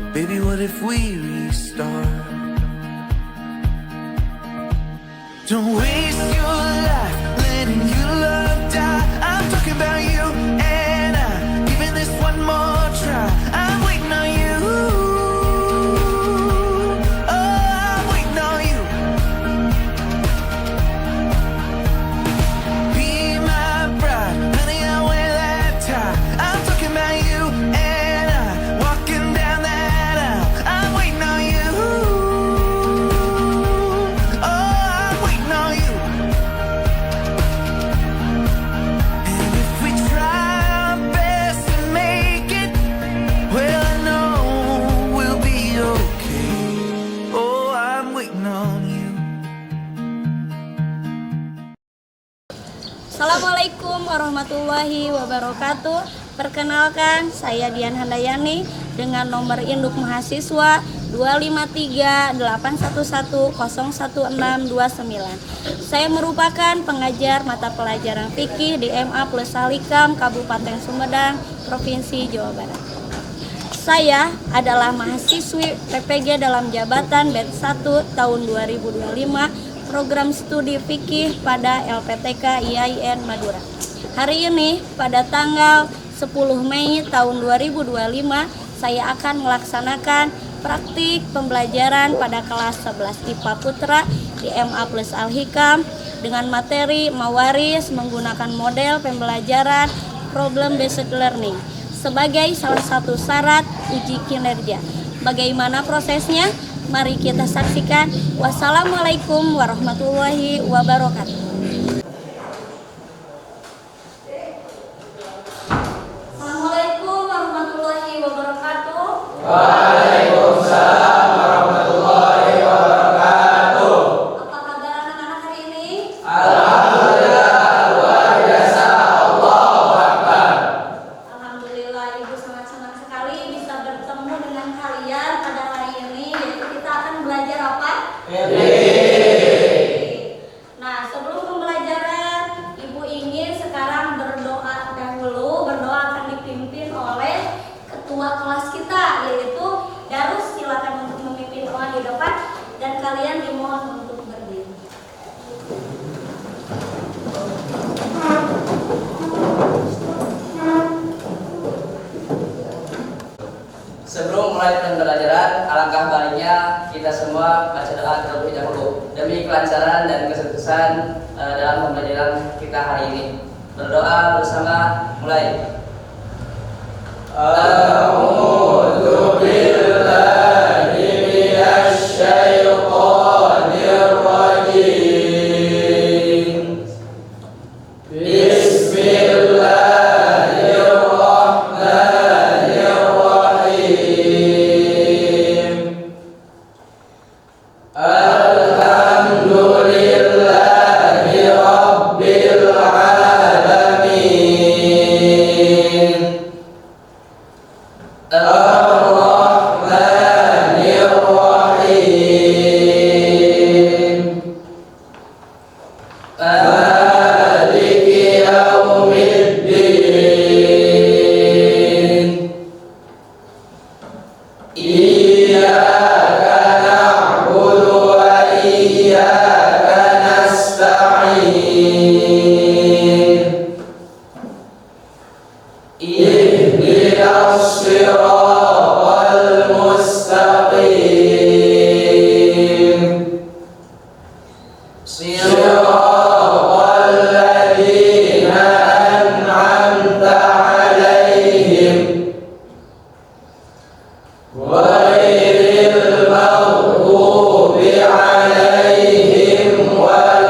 Baby, what if we restart? Don't waste your life letting your love die. I'm talking about you and I, giving this one more try. I'm waiting on you. Oh, I'm waiting on you. Be my bride, honey, I'll wear that tie. I'm talking about you and I, walking down that aisle. I'm waiting on you. Oh, I'm waiting on you. And if we try our best to make it, well, I know we'll be okay. Oh, I'm waiting on you. Assalamualaikum warahmatullahi wabarakatuh. Perkenalkan, saya Dian Handayani dengan nomor induk mahasiswa 25381101629. Saya merupakan pengajar mata pelajaran fikih di MA Plus Al-Hikam Kabupaten Sumedang, Provinsi Jawa Barat. Saya adalah mahasiswi PPG dalam jabatan batch 1 tahun 2025 program studi fikih pada LPTK IAIN Madura. Hari ini pada tanggal 10 Mei tahun 2025 saya akan melaksanakan praktik pembelajaran pada kelas 11 IPA Putra di MA Plus Al-Hikam dengan materi Mawaris menggunakan model pembelajaran problem based learning sebagai salah satu syarat uji kinerja. Bagaimana prosesnya? Mari kita saksikan. Wassalamualaikum warahmatullahi wabarakatuh. Assalamualaikum warahmatullahi wabarakatuh. Waalaikumsalam warahmatullahi wabarakatuh. Apa kabar anak-anak hari ini? Alhamdulillah, luar biasa. Allahu Akbar. Alhamdulillah, Ibu sangat senang sekali bisa bertemu dengan kalian pada hari ini. Yaitu kita akan belajar apa? Nah, sebelum pembelajaran, Ibu ingin sekarang berdoa dahulu. Berdoa akan dipimpin oleh ketua kelas kita, yaitu Darus. Silakan untuk memimpin doa di depan dan kalian dimohon untuk berdiri. Sebelum mulai pembelajaran, alangkah baiknya kita semua baca doa terlebih dahulu demi kelancaran dan kesuksesan dalam pembelajaran kita hari ini. Berdoa bersama, mulai. A'udzu billahi minasy syaithanir rajim. Bismillahirrahmanirrahim. Alhamdulillahi rabbil alamin. Ar-Rahmanir Rahim. Maliki yaumiddin. Iyyaka na'budu wa iyyaka nasta'in. Ihdinas siratal mustaqim. Siratal ladzina an'amta 'alaihim ghairil maghdubi 'alaihim waladdallin.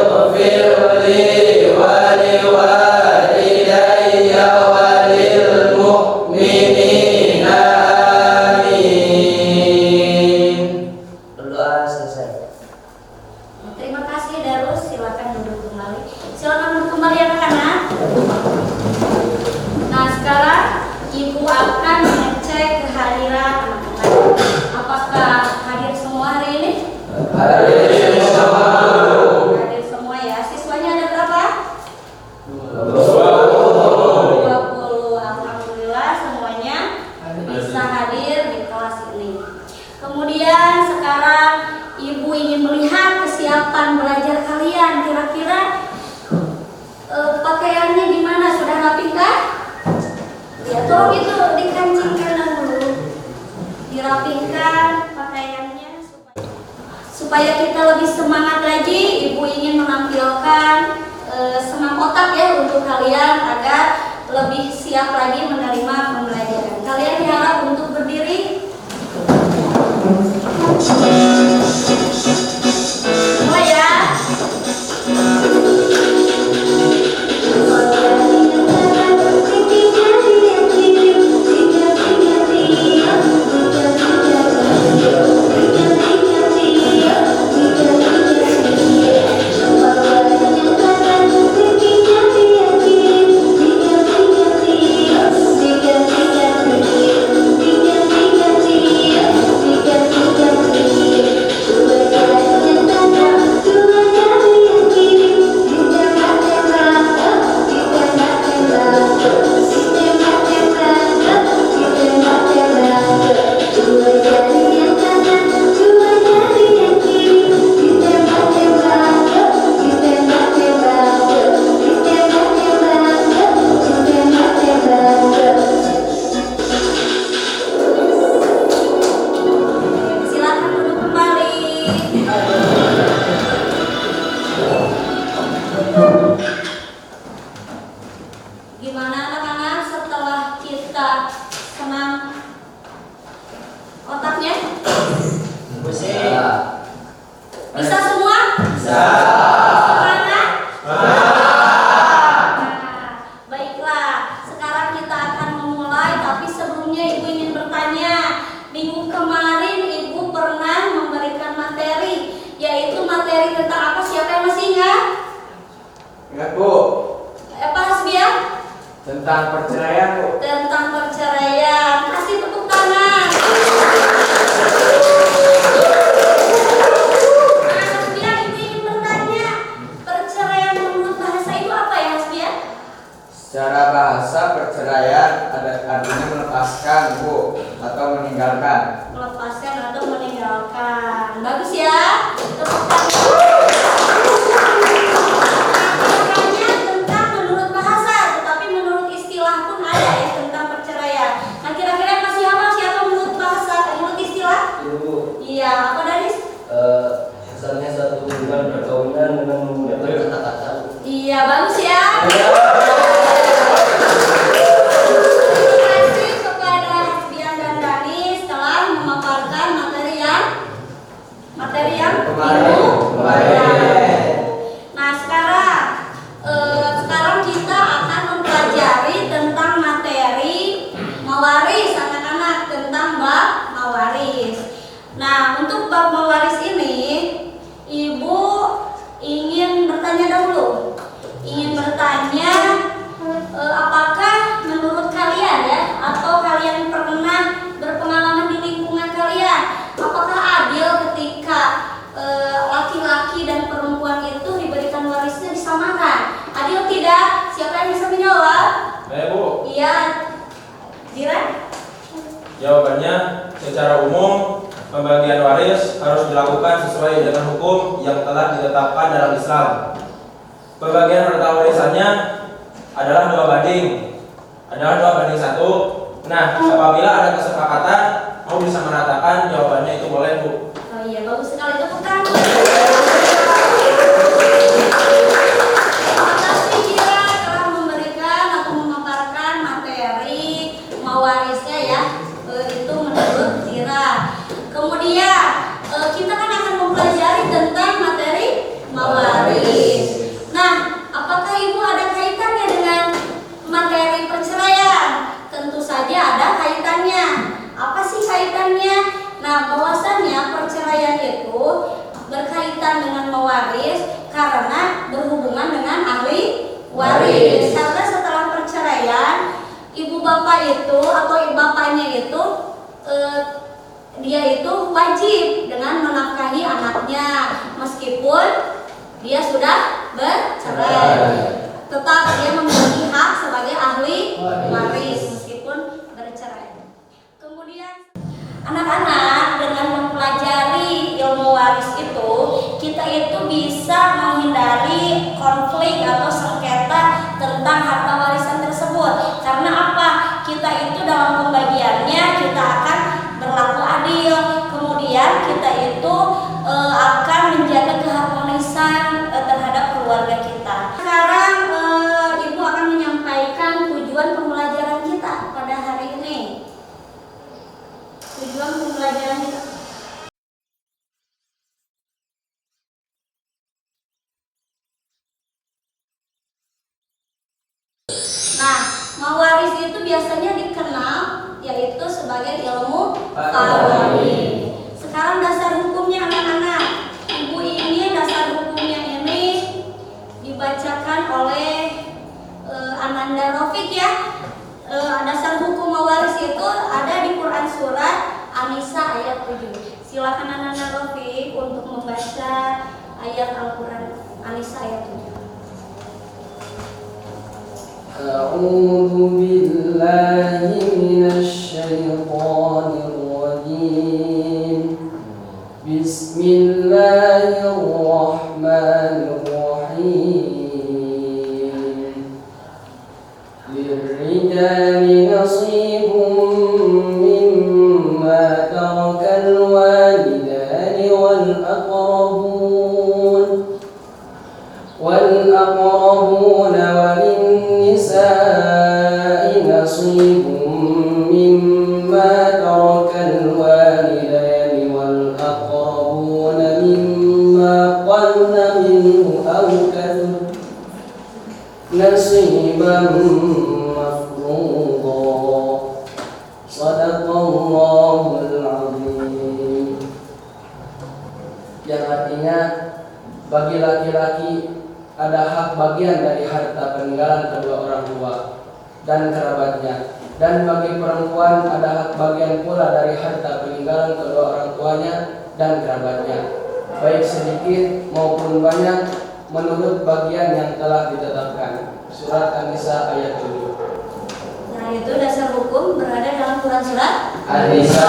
Rabbighfirli wa liwalidayya wa lil mu'minina amin. Berdoa selesai. Terima kasih Darus, silakan duduk kembali. Silakan duduk kembali anak-anak. Nah, sekarang Ibu akan mengecek kehadiran anak-anak. Apakah hadir semua hari ini? Hadir semua. melihat kesiapan belajar kalian. Kira-kira pakaiannya gimana? Sudah rapi kah? Ya, tolong itu dikancingkan dulu, dirapihkan pakaiannya supaya kita lebih semangat lagi. Ibu ingin menampilkan senam otak ya untuk kalian agar lebih siap lagi menerima pembelajaran. Kalian diharap untuk berdiri. Mulai ya. Gimana anak-anak setelah kita senam otaknya? Bisa semua? Bisa. Semangat? Nah, baiklah, sekarang kita akan memulai, tapi sebelumnya Ibu ingin bertanya. Minggu kemarin Ibu pernah memberikan materi, yaitu materi tentang apa? Siapa yang masih ingat? Ingat, Bu. Apa Hasbiah? Tentang perceraian, Bu. Tentang perceraian. Kasih tepuk tangan. Nah, Hasbiah, Ibu ingin bertanya, perceraian menurut bahasa itu apa ya, Hasbiah? Secara bahasa perceraian ada artinya melepaskan, Bu, atau meninggalkan. Melepaskan atau meninggalkan. Bagus ya. Tepuk tangan. Makanya tentang menurut bahasa, tetapi menurut istilah pun ada ya tentang perceraian. Nah, kira-kira yang masih hafal siapa menurut bahasa, menurut istilah? Ibu. Iya, apa Danis? Asalnya satu hubungan perkawinan dengan menggunakan kata-kata. Iya, bagus ya. Kepada Hasbiah dan Danis telah memaparkan materi yang Kemarin. Nah, sekarang kita akan mempelajari tentang materi mawaris, anak-anak, tentang bab mawaris. Nah, untuk bab mawaris ini Ibu ingin bertanya dahulu. Ingin bertanya apakah menurut kalian ya, atau kalian pernah berpengalaman di lingkungan kalian, apakah adil ketika laki-laki dan perempuan itu diberikan warisnya disamakan? Adil tidak? Siapa yang bisa menjawab? Bu. Iya, Jiran? Jawabannya, secara umum pembagian waris harus dilakukan sesuai dengan hukum yang telah ditetapkan dalam Islam. Pembagian harta warisannya adalah 2:1. Nah, apabila ada kesepakatan mau bisa menatakan, jawabannya itu boleh, Bu. Oh iya, bagus sekali. Tepuk tangan. Terima kasih Jira telah memberikan atau memaparkan materi mawarisnya ya. Itu menurut Jira. Kemudian kita kan akan mempelajari tentang materi mawaris. Nah, apakah Ibu ada kaitannya dengan materi perceraian? Tentu saja ada kaitannya. Apa sih kaitannya? Nah, bahwasannya perceraian itu berkaitan dengan mewaris karena berhubungan dengan ahli waris. Karena setelah perceraian, ibu bapak itu atau bapaknya itu dia itu wajib dengan menafkahi anaknya meskipun dia sudah bercerai. Tetap dia memiliki hak sebagai ahli waris meskipun bercerai. Kemudian anak-anak dengan mempelajari ilmu waris itu, Nah, mawaris itu biasanya dikenal yaitu sebagai ilmu faraid. Sekarang dasar hukumnya anak-anak. Ibu ini dasar hukumnya ini dibacakan oleh Ananda Rafiq ya. Dasar hukum mawaris itu ada di Quran surat An-Nisa ayat 7. Silakan Ananda Rafiq untuk membaca ayat Al-Quran An-Nisa ayat 7. A'udzu billahi minasy syaithanir rajim. Bismillahirrahmanirrahim. Lirrijali nasibun mimma tarakal walidani wal aqrabun وللنساء نصيب مما ترك الوالدان والأقربون مما قل منه أو كثر نصيبا مفروضا صدق الله العظيم. Yang artinya bagi laki-laki ada hak bagian dari harta peninggalan kedua orang tua dan kerabatnya, dan bagi perempuan ada hak bagian pula dari harta peninggalan kedua orang tuanya dan kerabatnya, baik sedikit maupun banyak menurut bagian yang telah ditetapkan. Surat An-Nisa ayat 7. Nah, itu dasar hukum berada dalam Quran surat An-Nisa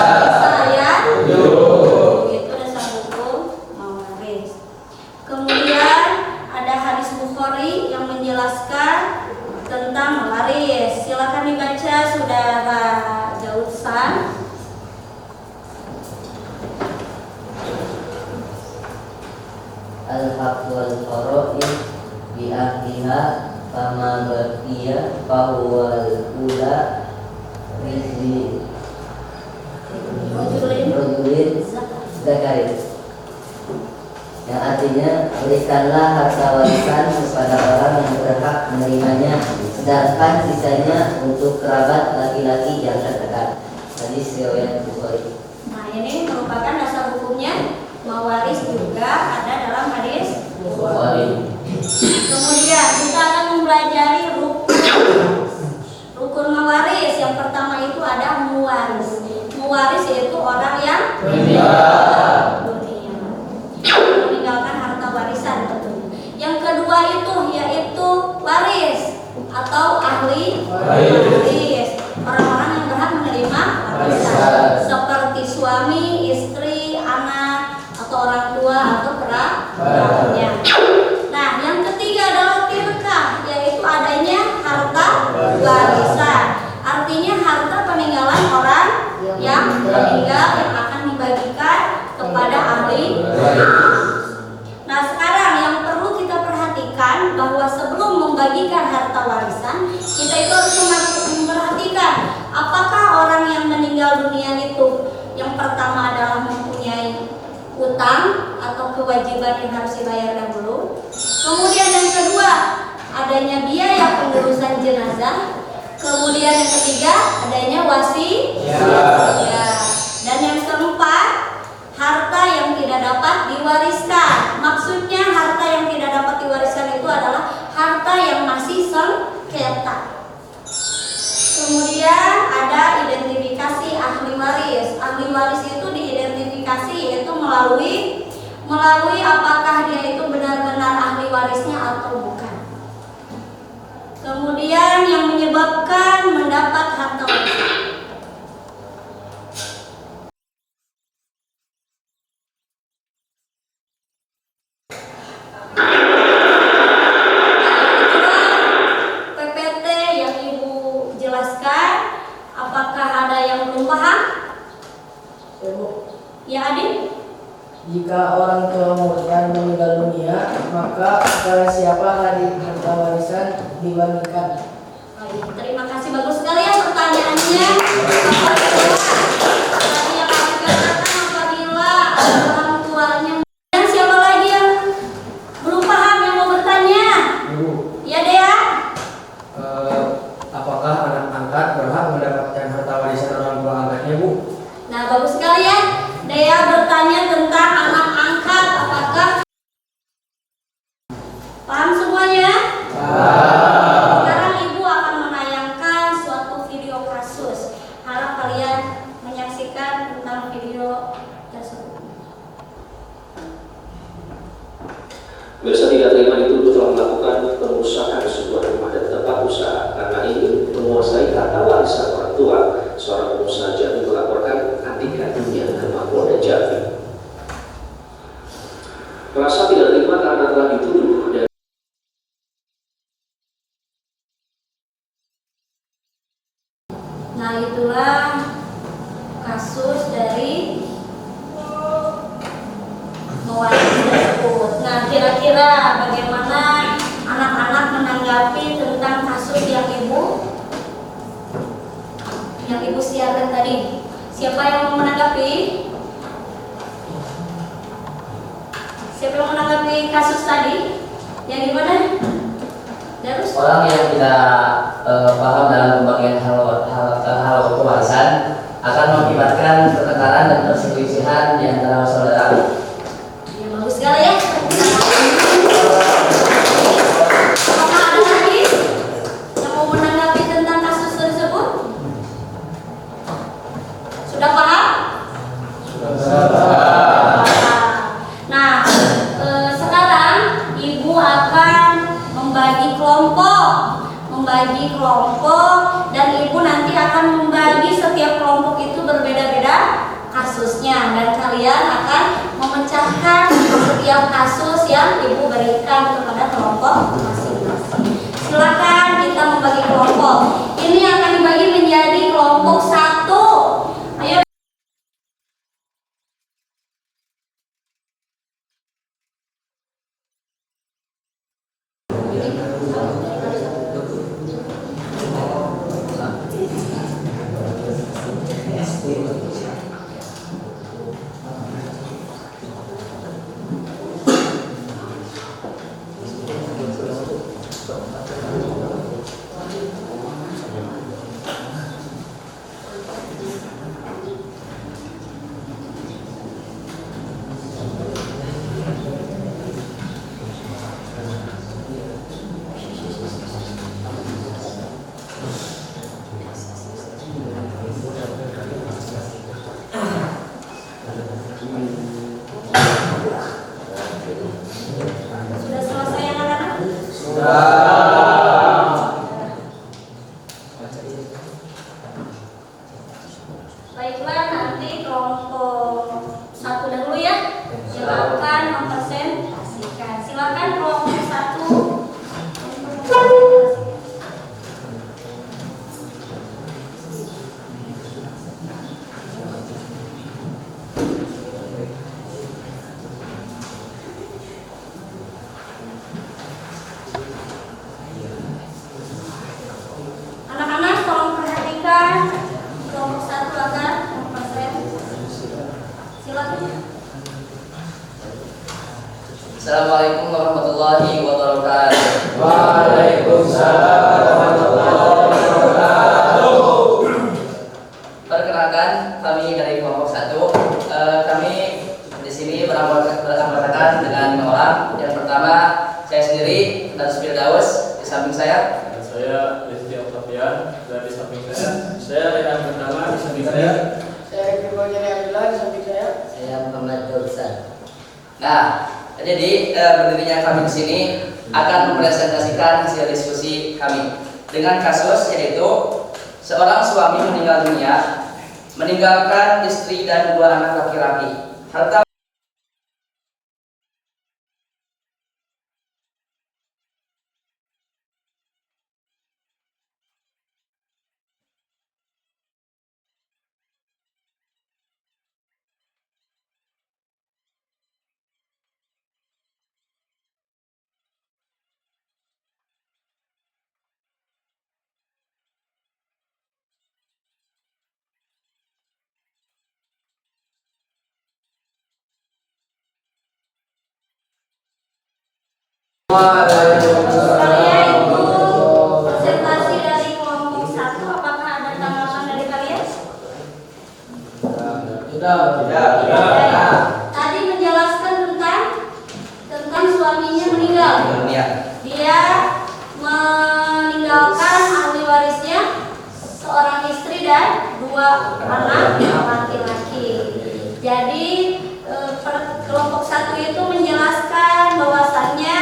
ayat 7. Itu dasar hukum mawaris. Kemudian ada hadis Bukhari yang menjelaskan tentang mawaris. Silakan dibaca Saudara Jausan. Al-haq wal faraid bi ahliha kama baqiya fahuwal ula rizli rajulin zakarin, yang artinya berikanlah harta warisan kepada orang yang berhak menerimanya, sedangkan sisanya untuk kerabat laki-laki yang terdekat. Hadis riwayat Bukhari. Nah, ini merupakan dasar hukumnya mawaris juga ada dalam hadis Bukhari. Kemudian kita akan mempelajari rukun mawaris. Yang pertama itu ada muwaris. Muwaris yaitu orang yang meninggalkan harta warisan tentunya. Yang kedua itu yaitu waris atau ahli waris, orang-orang yang berhak menerima warisan seperti suami, istri, anak, atau orang tua atau kerabatnya. Nah, yang ketiga adalah tirkah, yaitu adanya harta warisan. Artinya harta peninggalan orang yang meninggal yang akan dibagikan kepada ahli waris. Nah, sekarang yang perlu kita perhatikan bahwa sebelum membagikan harta warisan, kita itu harus memperhatikan apakah orang yang meninggal dunia itu yang pertama adalah mempunyai utang atau kewajiban yang harus dibayar dahulu. Kemudian yang kedua, adanya biaya pengurusan jenazah. Kemudian yang ketiga, adanya wasiat. Dan yang keempat, harta yang tidak dapat diwariskan. Maksudnya harta yang tidak dapat diwariskan itu adalah harta yang masih sengketa. Kemudian ada identifikasi ahli waris. Ahli waris itu diidentifikasi yaitu melalui apakah dia itu benar-benar ahli warisnya atau bukan. Kemudian yang menyebabkan mendapat harta warisan. PPT yang Ibu jelaskan, apakah ada yang belum paham? Ya, Adin? Jika orang tua muridnya meninggal dunia, maka kepada siapa harta warisan dibagikan? Baik, terima kasih, bagus sekali ya pertanyaannya. Apabila orang tuanya, dan siapa lagi yang belum paham yang mau bertanya? Ibu, Ya, Dea? Pemirsa tidak terima dituduh telah melakukan pengusahaan sebuah rumah dan tempat usaha karena ingin menguasai harta warisan orang tua. Seorang pengusaha Jambi melaporkan adik-adiknya ke Mapolda Jambi. Merasa tidak terima karena telah dituduh dan Nah, itulah kasus dari mewarisi tersebut. Nah, kira-kira bagaimana anak-anak menanggapi tentang kasus yang ibu siarkan tadi? Siapa yang mau menanggapi? Siapa yang menanggapi kasus tadi? Yang gimana? Darus? Orang yang tidak paham dalam pembagian hal hukum warisan akan mengakibatkan pertengkaran dan perselisihan di antara saudara. Ya, bagus sekali ya. Apakah ada lagi yang mau menanggapi tentang kasus tersebut? Sudah paham? Nah, sekarang ibu akan membagi kelompok dan ibu nanti akan membagi setiap kelompok itu berbeda-beda kasusnya dan kalian akan memecahkan setiap kasus yang ibu berikan kepada kelompok masing-masing. Silakan kita membagi kelompok. Ini akan dibagi menjadi kelompok 1. Ayo. Sudah selesai anak-anak? Baiklah, nanti kelompok 1 dahulu ya. Silakan mempresentasikan. Silakan kelompok 1. Anak-anak tolong perhatikan kelompok 1 akan mempresentasikan. Silakan. Assalamualaikum warahmatullahi wabarakatuh. Waalaikumsalam warahmatullahi wabarakatuh. Perkenalkan, kami dari kelompok 1. Kami di sini beranggotakan dengan 5 orang. Yang pertama, saya sendiri, Darus Firdaus, di samping saya. Saya Rizky Octavian, dan di samping saya Rehan Pertama, di samping saya. Saya Kibonyari Abdullah, di samping saya. Saya Muhammad Dorsan. Nah, jadi berdirinya kami di sini akan mempresentasikan hasil diskusi kami dengan kasus yaitu seorang suami meninggal dunia, meninggalkan istri dan 2 anak laki-laki. Harta Kalian itu presentasi dari kelompok 1. Apakah ada tanggapan dari kalian? Tidak. Tadi menjelaskan tentang suaminya meninggal. dunia. Dia meninggalkan ahli warisnya seorang istri dan 2 anak laki-laki. Jadi kelompok 1 itu menjelaskan bahwasannya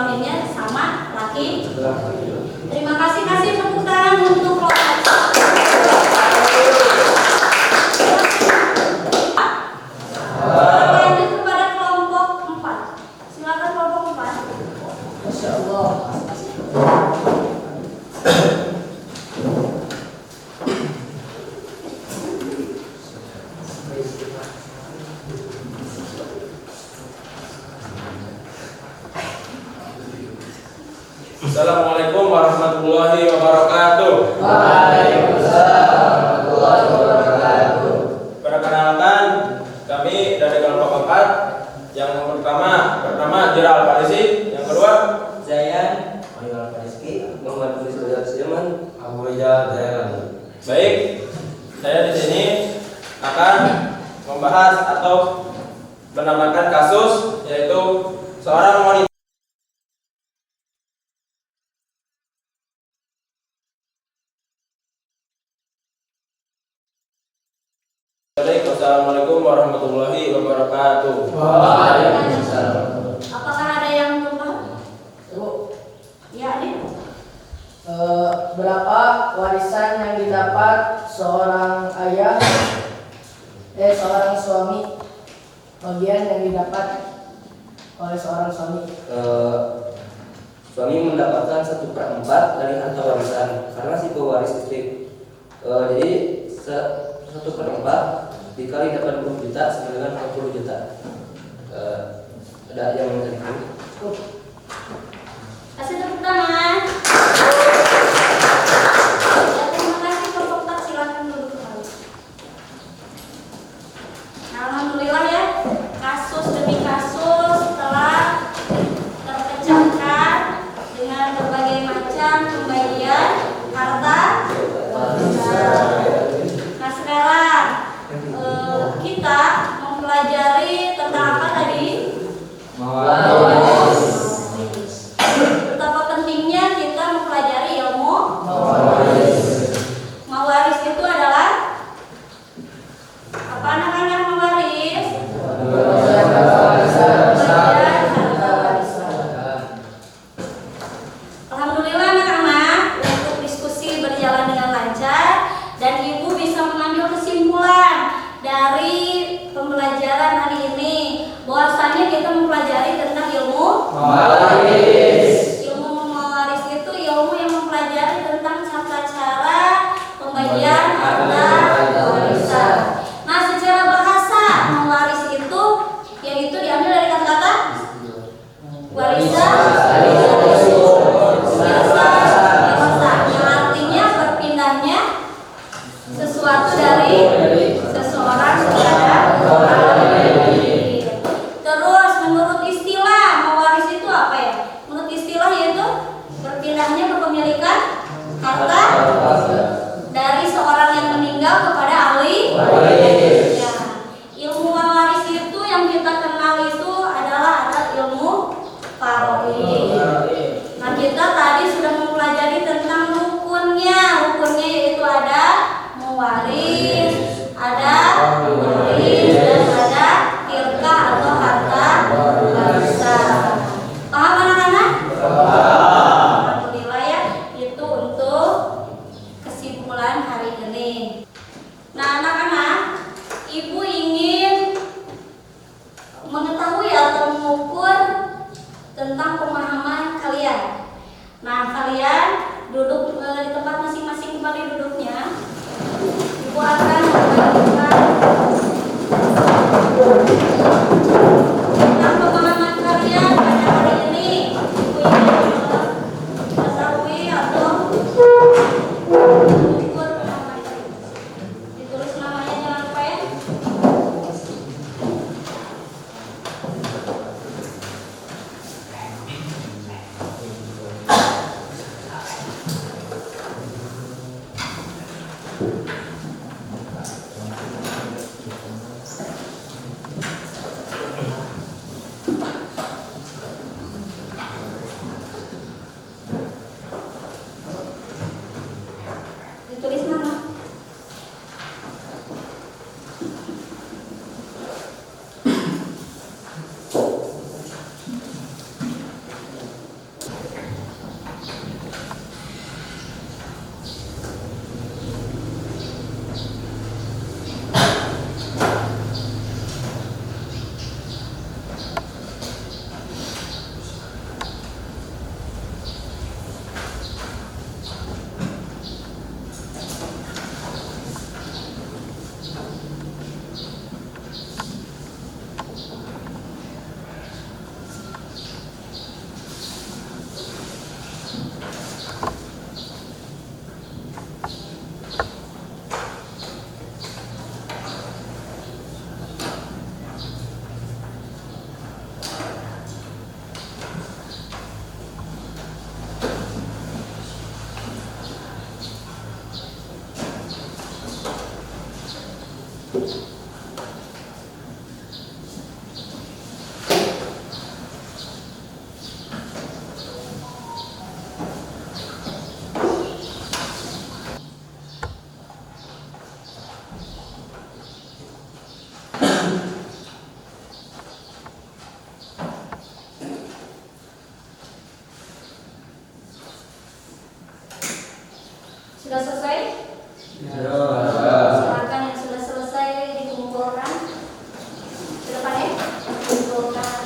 kelaminnya sama laki. Terima kasih, kasih tepuk tangan untuk kelompok. Lanjut kepada kelompok 4. Silakan kelompok 4. Masya Allah. Assalamualaikum warahmatullahi wabarakatuh. Waalaikumsalam warahmatullahi wabarakatuh. Perkenalkan, kami dari kelompok 4. Yang pertama Jira Al-Farisi, yang kedua Zayan, Ayu Al-Fariski, Muhammad Tulis Sulaiman, Abu Rijal Zayan. Baik, saya di sini akan membahas atau menambahkan kasus, yaitu seorang wanita. Assalamualaikum warahmatullahi wabarakatuh. Waalaikumsalam. Apakah ada yang belum paham? Bu, Ya, Adit. berapa warisan yang didapat seorang ayah, seorang suami, bagian yang didapat oleh seorang suami? Suami mendapatkan 1/4 dari harta warisan karena si pewaris istri. Jadi 1/4 dikali 80 juta sama dengan 40 juta. Ada yang mau tanya? Kasih tepuk tangan. Ya, terima kasih kelompok 4. Silakan duduk kembali. Nah, alhamdulillah ya, kasus demi kasus telah terpecahkan dengan berbagai macam pembagian harta. Nah, sekarang kita mempelajari tentang apa tadi? Betapa pentingnya kita mempelajari ilmu mawaris. Itu adalah apa anak-anak mawaris? Pembagian harta warisan. Alhamdulillah anak-anak, untuk diskusi berjalan dengan lancar dan ibu bisa mengambil kesimpulan dari pembelajaran hari ini bahwasanya kita mempelajari tentang ilmu mawaris. Ilmu mawaris itu ilmu yang mempelajari tentang tata cara pembagian harta warisan. Nah, secara bahasa mawaris itu yaitu diambil dari kata-kata warisan, yang artinya berpindahnya sesuatu dari seseorang kepada orang lain. Terus menurut istilah mawaris itu apa ya? Menurut istilah yaitu berpindahnya kepemilikan harta dari seorang yang meninggal kepada ahli waris. Ya. Ilmu mawaris itu yang kita kenal itu adalah ilmu faraid. Nah, kita tadi sudah mempelajari tentang rukunnya. Rukunnya yaitu ada mewaris, ada mewaris, dan ada tirkah atau harta warisan. Paham anak-anak? Alhamdulillah ya, itu untuk kesimpulan hari ini. Nah, anak-anak, ibu ingin mengetahui atau mengukur tentang pemahaman kalian. Nah, kalian duduk di tempat masing-masing kembali duduknya. Ibu akan membagikan tentang pemahaman kalian pada hari ini. Ibu ingin mengetahui atau mengukur pemahaman kalian. Ditulis namanya, jangan lupa ya. Sudah selesai? Silakan yang sudah selesai dikumpulkan ke depan ya. Kumpulkan.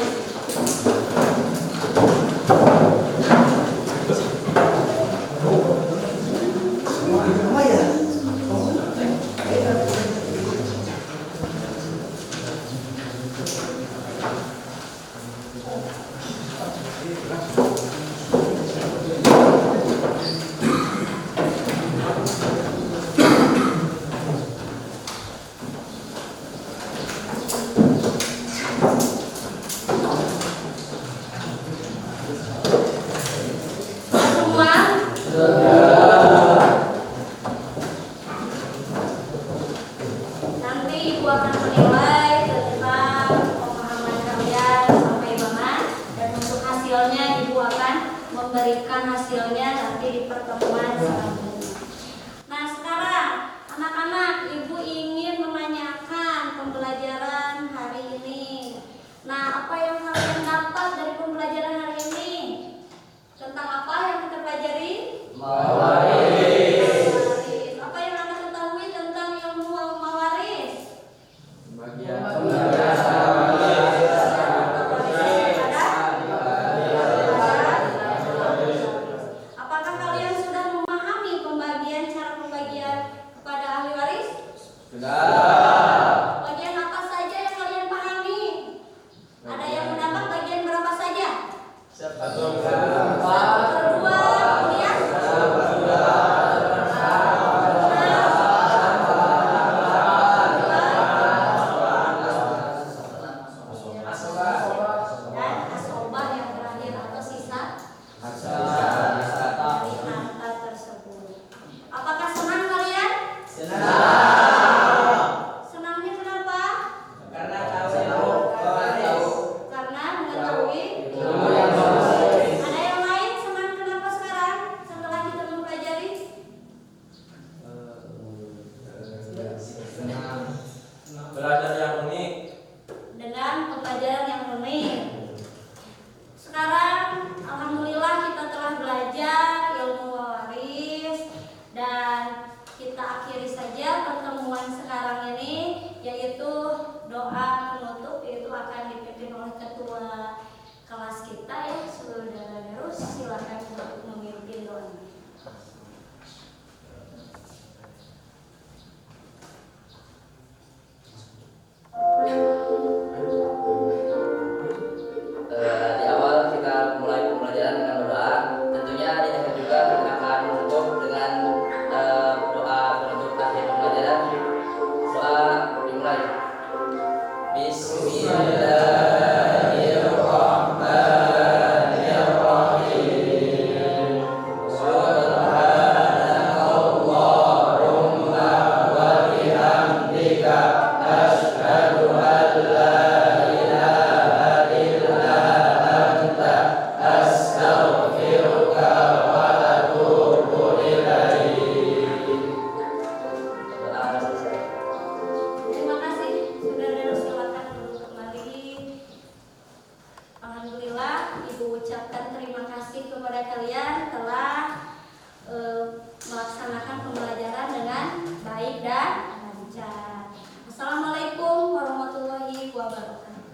Nanti Ibu akan menilai tentang pemahaman kalian sampai mana, dan untuk hasilnya Ibu akan memberikan hasilnya nanti di pertemuan selanjutnya. Nah sekarang anak-anak, Ibu ingin menanyakan pembelajaran hari ini. Nah apa yang kalian dapat dari pembelajaran hari ini? Tentang apa yang kita pelajari? Mawaris. Apa yang Anda ketahui tentang ilmu mawaris? Apakah kalian sudah memahami cara pembagian kepada ahli waris? Sudah. Bagian apa saja yang kalian pahami? Ada yang mendapat bagian berapa saja? Kedua, kemudian? Dan asobah yang terakhir atau sisa dari harta tersebut. Apakah senang kalian? Senangnya kenapa? Karena mengetahui ilmu yang baru. Ada yang lain senang kenapa sekarang setelah kita mempelajari? Belajar yang unik. Dengan pembelajaran yang unik. Sekarang alhamdulillah kita telah belajar ilmu waris, dan kita akhiri saja pertemuan sekarang ini, yaitu doa penutup, yaitu akan dipimpin oleh ketua kelas kita ya, Saudara Darus. Silakan untuk memimpin doanya. Di awal kita mulai pembelajaran dengan berdoa. Tentunya di akhir juga kita akan menutup dengan doa penutup akhir pembelajaran. Doa dimulai. Bismillahirrahmanirrahim. Subhanakallahumma wa bihamdika asyhadu an la ilaha illa anta astaghfiruka wa atubu ilaik. Doa selesai. Terima kasih, Saudara. Silakan duduk kembali. Alhamdulillah, Ibu ucapkan terima kasih kepada kalian telah melaksanakan pembelajaran dengan baik dan lancar. Assalamualaikum warahmatullahi wabarakatuh.